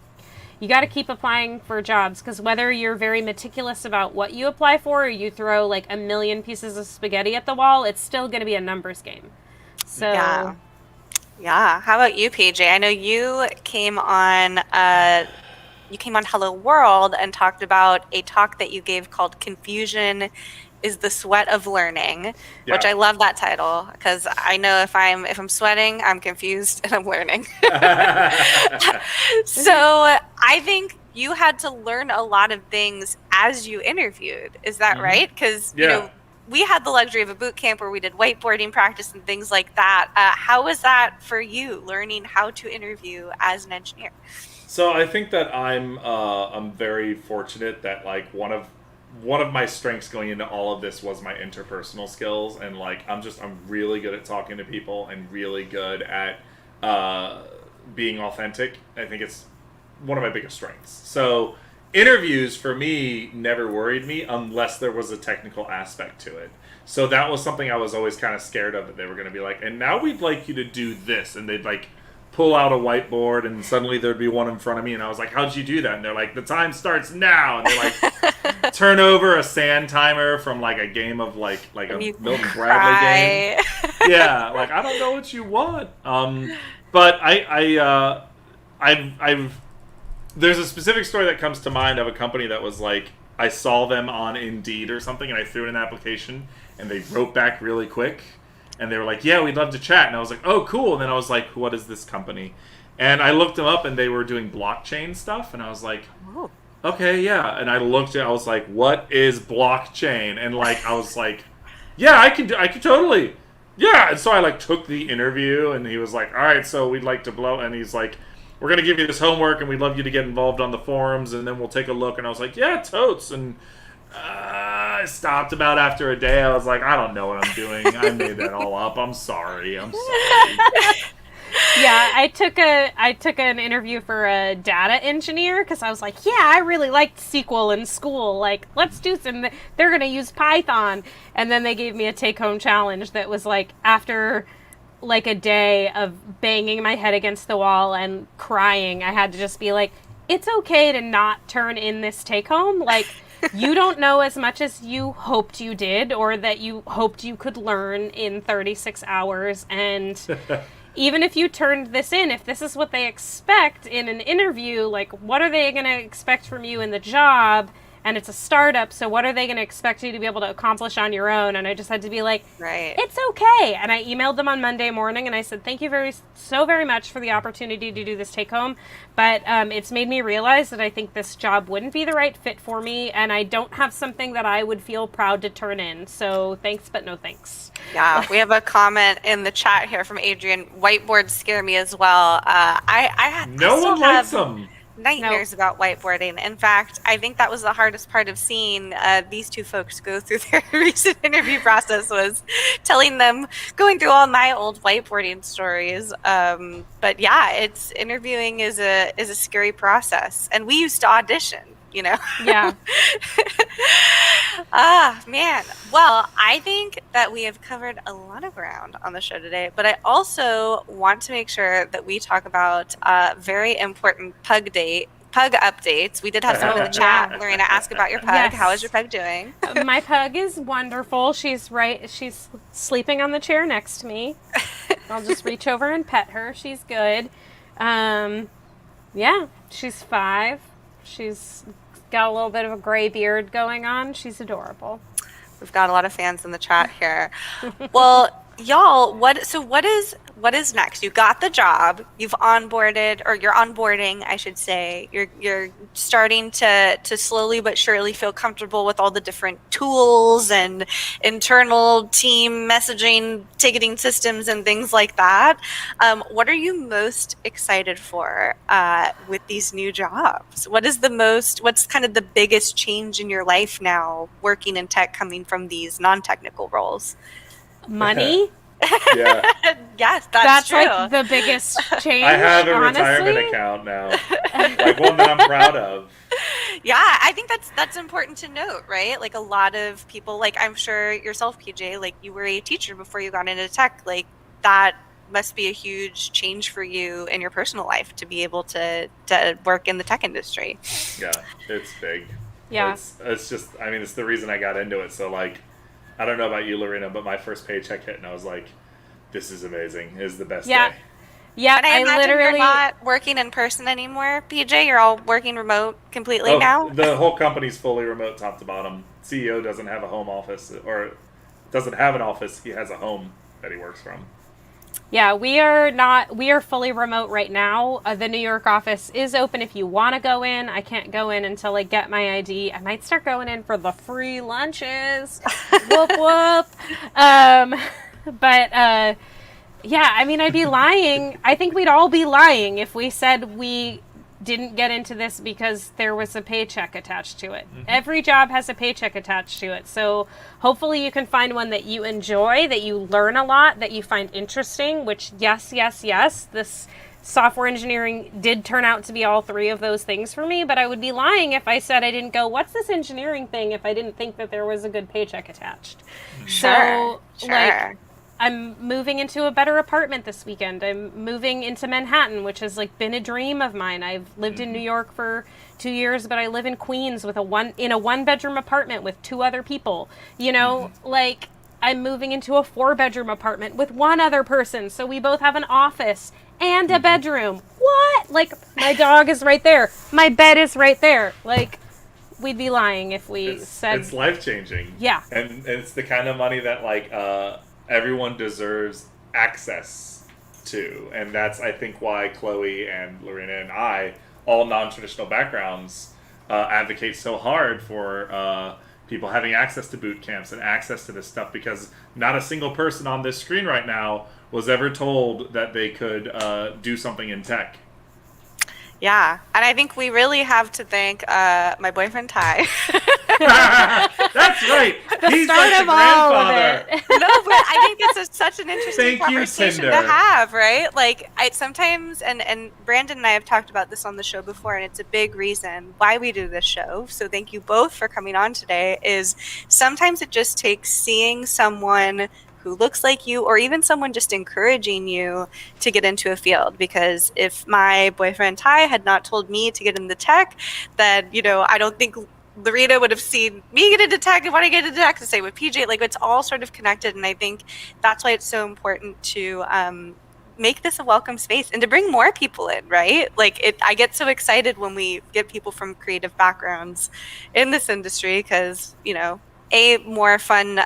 you got to keep applying for jobs, because whether you're very meticulous about what you apply for or you throw a million pieces of spaghetti at the wall, it's still going to be a numbers game. So yeah. How about you, PJ? I know you came on Hello World and talked about a talk that you gave called Confusion is the Sweat of Learning, which I love that title, because I know if I'm sweating, I'm confused and I'm learning. So I think you had to learn a lot of things as you interviewed. Is that right? Because we had the luxury of a boot camp where we did whiteboarding practice and things like that. How was that for you, learning how to interview as an engineer? So I think that I'm very fortunate that one of my strengths going into all of this was my interpersonal skills, and I'm really good at talking to people and really good at being authentic. I think it's one of my biggest strengths. So interviews for me never worried me unless there was a technical aspect to it. So that was something I was always kind of scared of, that they were going to be like, and now we'd like you to do this, and they'd pull out a whiteboard and suddenly there'd be one in front of me, and I was like, how'd you do that? And they're like, the time starts now, and they turn over a sand timer from a game of a Milton Bradley game. Yeah, I don't know what you want. But I've there's a specific story that comes to mind of a company that was I saw them on Indeed or something, and I threw in an application and they wrote back really quick. And they were like, yeah, we'd love to chat. And I was like, oh, cool. And then I was like, what is this company? And I looked them up, and they were doing blockchain stuff. And I was like, oh, okay, yeah. And I was like, what is blockchain? And I was like, yeah, I can totally. Yeah. And so I took the interview, and he was like, all right, so we'd like to blow. And he's like, we're going to give you this homework, and we'd love you to get involved on the forums, and then we'll take a look. And I was like, yeah, totes. And I stopped about after a day. I was like, I don't know what I'm doing. I made that all up. I'm sorry. Yeah, I took an interview for a data engineer, because I was like, yeah, I really liked SQL in school. Let's do some. They're going to use Python. And then they gave me a take-home challenge that was after a day of banging my head against the wall and crying, I had to just be like, it's okay to not turn in this take-home. You don't know as much as you hoped you did, or that you hoped you could learn in 36 hours. And even if you turned this in, if this is what they expect in an interview, what are they going to expect from you in the job? and it's a startup, so what are they going to expect you to be able to accomplish on your own? And I just had to be like, Right. it's okay. And I emailed them on Monday morning and I said, thank you so very much for the opportunity to do this take home. But it's made me realize that I think this job wouldn't be the right fit for me, and I don't have something that I would feel proud to turn in. So thanks, but no thanks. Yeah, we have a comment in the chat here from Adrian. Whiteboards scare me as well. I No still one likes have them. nightmares about whiteboarding. In fact, I think that was the hardest part of seeing these two folks go through their recent interview process, was telling them, going through all my old whiteboarding stories. But yeah, it's interviewing is a scary process, and we used to audition. Yeah. Man. Well, I think that we have covered a lot of ground on the show today, but I also want to make sure that we talk about very important pug updates. We did have someone in the chat, LaRena, ask about your pug. Yes. How is your pug doing? My pug is wonderful. She's sleeping on the chair next to me. I'll just reach over and pet her. She's good. Yeah, she's 5. She's got a little bit of a gray beard going on. She's adorable. We've got a lot of fans in the chat here. Well, y'all, what is next? You got the job, you've onboarded, or you're onboarding, I should say. You're starting to slowly but surely feel comfortable with all the different tools and internal team messaging, ticketing systems, and things like that. What are you most excited for with these new jobs? What's kind of the biggest change in your life now, working in tech, coming from these non-technical roles? Money? Yeah. Yes, that's true. Like the biggest change. I have a honestly. retirement account now, like one that I'm proud of. Yeah, I think that's important to note, right? Like a lot of people, like I'm sure yourself, PJ, like you were a teacher before you got into tech. Like that must be a huge change for you in your personal life to be able to work in the tech industry. Yeah, it's big. Yeah. It's just, I mean, it's the reason I got into it. So like, I don't know about you, LaRena, but my first paycheck hit and I was like, this is amazing. It's the best day. Yeah, And I imagine literally you're not working in person anymore, PJ. You're all working remote completely now. The whole company's fully remote, top to bottom. CEO doesn't have a home office, or doesn't have an office. He has a home that he works from. Yeah, we are fully remote right now. The New York office is open if you want to go in. I can't go in until I get my ID. I might start going in for the free lunches. Whoop whoop. But yeah, I mean, I'd be lying. I think we'd all be lying if we said we didn't get into this because there was a paycheck attached to it. Mm-hmm. Every job has a paycheck attached to it. So hopefully you can find one that you enjoy, that you learn a lot, that you find interesting, which yes, this software engineering did turn out to be all 3 of those things for me, but I would be lying if I said I didn't go, what's this engineering thing, if I didn't think that there was a good paycheck attached. Sure. Like, I'm moving into a better apartment this weekend. I'm moving into Manhattan, which has like been a dream of mine. I've lived in New York for 2 years, but I live in Queens with a 1-bedroom apartment with 2 other people. You know, like I'm moving into a 4-bedroom apartment with 1 other person. So we both have an office and a bedroom. What? Like my dog is right there. My bed is right there. Like we'd be lying if we said it's life-changing. Yeah. And it's the kind of money that like everyone deserves access to, and that's I think why Chloe and LaRena and I, all non-traditional backgrounds, advocate so hard for people having access to boot camps and access to this stuff, because not a single person on this screen right now was ever told that they could do something in tech. Yeah, and I think we really have to thank my boyfriend Ty. That's right. He's start like of the all of grandfather. it. No, but I think it's such an interesting Thank you, conversation Cinder. to have, right? Like I sometimes, and Brandon and I have talked about this on the show before, and it's a big reason why we do this show. So thank you both for coming on today. Is sometimes it just takes seeing someone who looks like you, or even someone just encouraging you to get into a field. Because if my boyfriend Ty had not told me to get into tech, then, you know, I don't think LaRena would have seen me get into tech and want to get into tech. The same with PJ. Like, it's all sort of connected, and I think that's why it's so important to make this a welcome space and to bring more people in, right? Like I get so excited when we get people from creative backgrounds in this industry because, more fun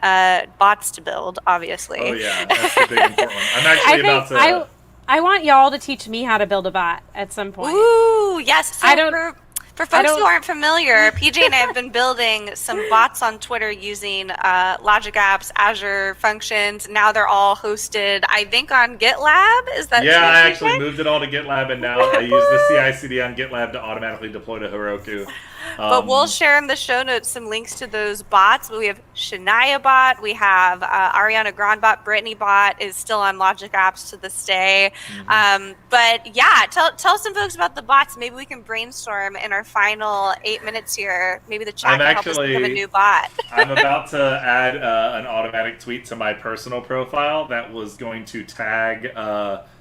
bots to build, obviously. Oh yeah, that's the big important one. I'm actually about to. I want y'all to teach me how to build a bot at some point. Ooh, yes. So for folks who aren't familiar, PJ and I have been building some bots on Twitter using Logic Apps, Azure Functions. Now they're all hosted, I think, on GitLab. Is that true? Yeah, I actually moved it all to GitLab, and now I use the CI/CD on GitLab to automatically deploy to Heroku. But we'll share in the show notes some links to those bots. We have Shania bot, we have Ariana Grande bot, Brittany bot is still on Logic Apps to this day. But yeah, tell some folks about the bots. Maybe we can brainstorm in our final 8 minutes here. Maybe the chat can help us become a new bot. I'm about to add an automatic tweet to my personal profile that was going to tag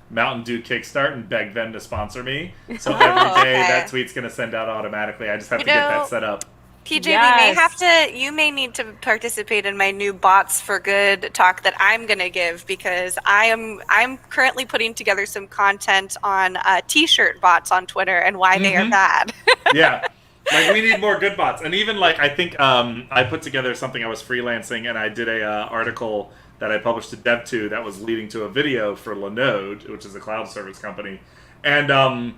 Mountain Dew Kickstart and beg them to sponsor me. So every day that tweet's going to send out automatically. I just have to get that set up. PJ, you may need to participate in my new Bots for Good talk that I'm going to give because I'm currently putting together some content on t-shirt bots on Twitter and why they are bad. Yeah. Like, we need more good bots. And even, like, I think I put together something. I was freelancing, and I did a article that I published to Dev2 that was leading to a video for Linode, which is a cloud service company. And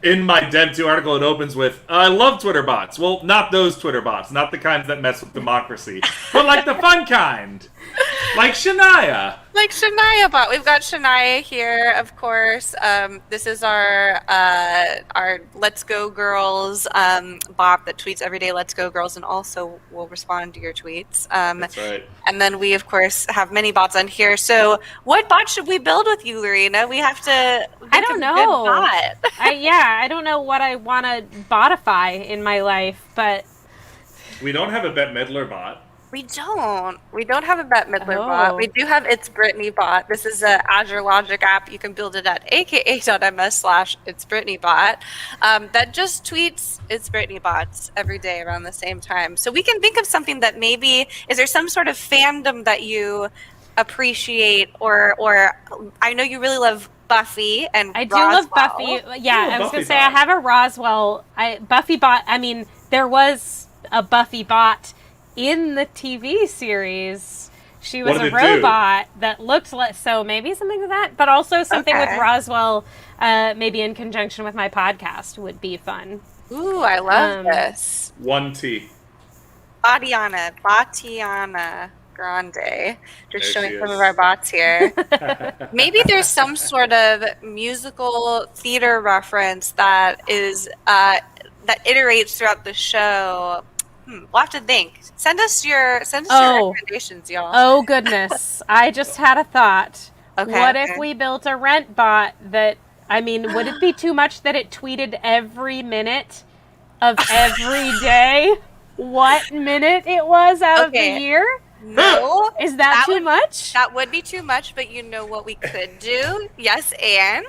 in my Dev2 article, it opens with, I love Twitter bots. Well, not those Twitter bots, not the kinds that mess with democracy, but like the fun kind. Like Shania. Like Shania bot. We've got Shania here, of course. This is our Let's Go Girls bot that tweets every day Let's Go Girls and also will respond to your tweets. That's right. And then we, of course, have many bots on here. So what bot should we build with you, LaRena? We have to I don't know. I don't know what I want to botify in my life, but... We don't have a Bette Midler bot. We don't have a Bette Midler bot. We do have It's Brittany bot. This is an Azure Logic app. You can build it at aka.ms/It's Brittany bot. That just tweets It's Brittany bots every day around the same time. So we can think of something that maybe, is there some sort of fandom that you appreciate or I know you really love Buffy and I Roswell. do love Buffy. Yeah, I was going to say I have a Roswell. Buffy bot, I mean, there was a Buffy bot in the TV series. She was a robot that looked like, so maybe something with that, but also something with Roswell, maybe in conjunction with my podcast would be fun. Ooh, I love this. 1T. Batiana Grande. Just showing some of our bots here. Maybe there's some sort of musical theater reference that is that iterates throughout the show. We'll have to think. Send us your recommendations, y'all. Oh goodness. I just had a thought. Okay. What if we built a rent bot that, I mean, would it be too much that it tweeted every minute of every day what minute it was out of the year? No. Is that too much? That would be too much, but you know what we could do? Yes, and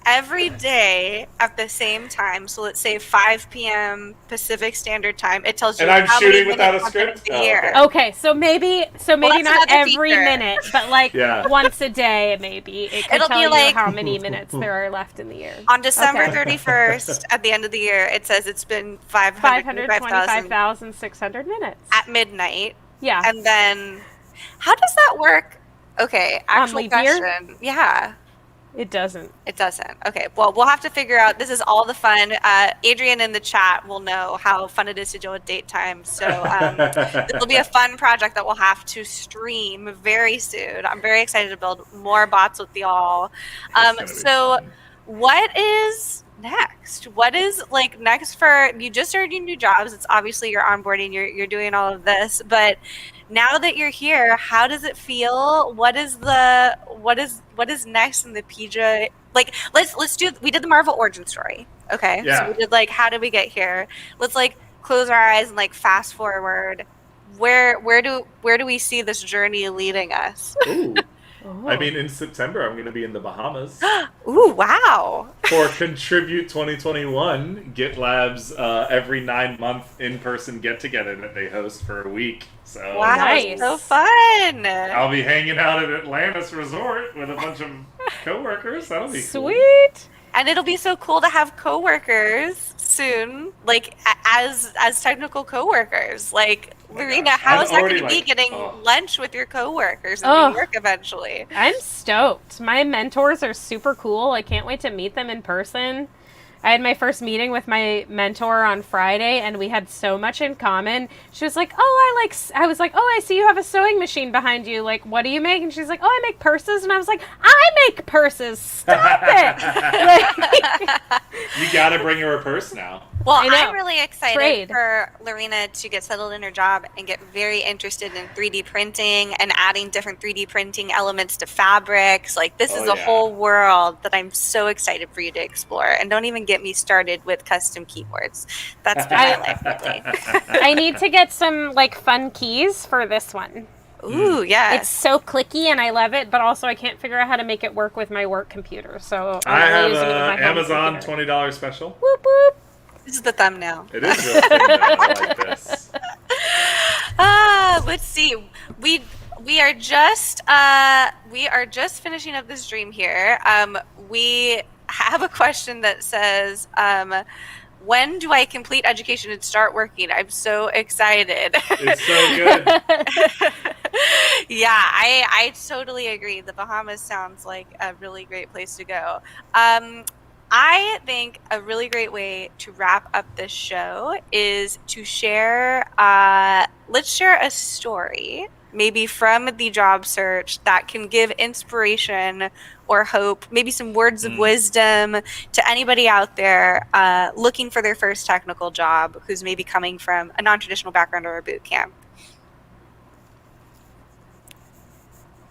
every day at the same time, so let's say 5 p.m. Pacific Standard Time, it tells you and how I'm shooting many without a minutes script? of the year. Okay, so maybe not every minute, but like once a day maybe. It could tell you how many minutes there are left in the year. On December 31st, at the end of the year, it says it's been 525,600 minutes. At midnight. Yeah. And then, how does that work? Okay, actual question. Yeah. It doesn't. It doesn't. Okay. Well, we'll have to figure out. This is all the fun. Adrian in the chat will know how fun it is to deal with date time. So this will be a fun project that we'll have to stream very soon. I'm very excited to build more bots with y'all. So what is next? What is like next for you? Just started your new jobs. It's obviously you're onboarding. You're doing all of this, but now that you're here, how does it feel? What is next in the PJ? Like, let's do. We did the Marvel origin story. Okay. Yeah. So we did like, how did we get here? Let's like close our eyes and like fast forward. Where do we see this journey leading us? Ooh. I mean, in September, I'm going to be in the Bahamas. Ooh, wow. For Contribute 2021, GitLab's every 9-month in-person get-together that they host for a week. So wow, nice. So fun. I'll be hanging out at Atlantis Resort with a bunch of coworkers. That'll be cool. Sweet. And it'll be so cool to have coworkers soon, like as technical coworkers. Like, LaRena, how is that going to be getting lunch with your coworkers in New York eventually? I'm stoked. My mentors are super cool. I can't wait to meet them in person. I had my first meeting with my mentor on Friday, and we had so much in common. She was like, I was like, I see you have a sewing machine behind you. Like, what do you make? And she's like, I make purses. And I was like, I make purses. Stop it. You got to bring her a purse now. Well, I'm really excited for LaRena to get settled in her job and get very interested in 3D printing and adding different 3D printing elements to fabrics. Like, this is a whole world that I'm so excited for you to explore. And don't even get me started with custom keyboards. That's been my life lately. I need to get some, like, fun keys for this one. Ooh, yes. It's so clicky and I love it, but also I can't figure out how to make it work with my work computer. So I have an Amazon $20 special. Whoop, whoop. This is the thumbnail. It is real thumbnail. I like this. Let's see. We are just finishing up this dream here. We have a question that says, when do I complete education and start working? I'm so excited. It's so good. Yeah, I totally agree. The Bahamas sounds like a really great place to go. I think a really great way to wrap up this show is to share, let's share a story, maybe from the job search, that can give inspiration or hope, maybe some words of wisdom to anybody out there looking for their first technical job who's maybe coming from a non-traditional background or a boot camp.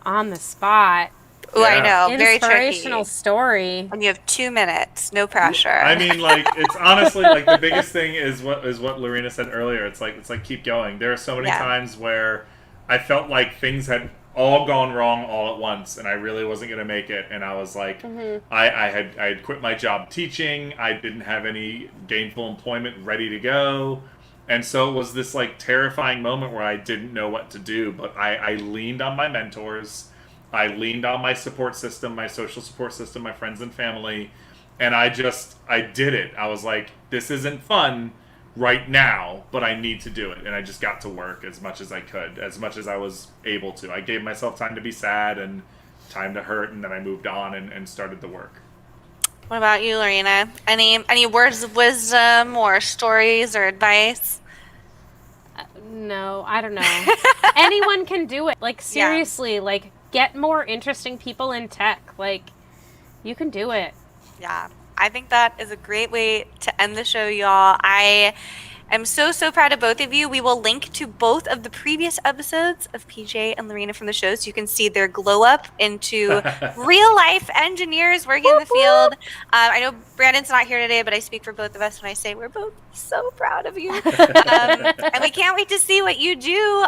On the spot. Oh, I know. Very inspirational tricky. Story. And you have 2 minutes. No pressure. I mean, like, it's honestly like the biggest thing is what LaRena said earlier. It's like keep going. There are so many times where I felt like things had all gone wrong all at once, and I really wasn't going to make it. And I was like, I had quit my job teaching. I didn't have any gainful employment ready to go. And so it was this like terrifying moment where I didn't know what to do, but I leaned on my mentors. I leaned on my support system, my social support system, my friends and family, and I did it. I was like, this isn't fun right now, but I need to do it. And I just got to work as much as I could, as much as I was able to. I gave myself time to be sad and time to hurt, and then I moved on and started the work. What about you, LaRena? Any words of wisdom or stories or advice? No, I don't know. Anyone can do it. Like, seriously, like, get more interesting people in tech. Like, you can do it. Yeah. I think that is a great way to end the show, y'all. I am so proud of both of you. We will link to both of the previous episodes of PJ and LaRena from the show so you can see their glow up into real life engineers working in the field. I know Brandon's not here today, but I speak for both of us when I say we're both so proud of you. And we can't wait to see what you do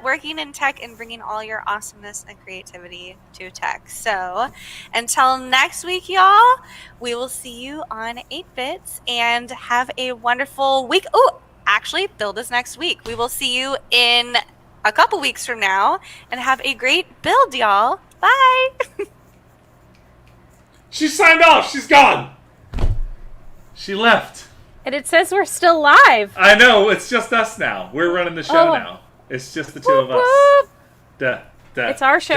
working in tech and bringing all your awesomeness and creativity to tech. So until next week, y'all, we will see you on 8-Bits and have a wonderful week. Oh, actually, build us next week. We will see you in a couple weeks from now and have a great build, y'all. Bye. She signed off. She's gone. She left. And it says we're still live. I know. It's just us now. We're running the show now. It's just the two of us. It's our show.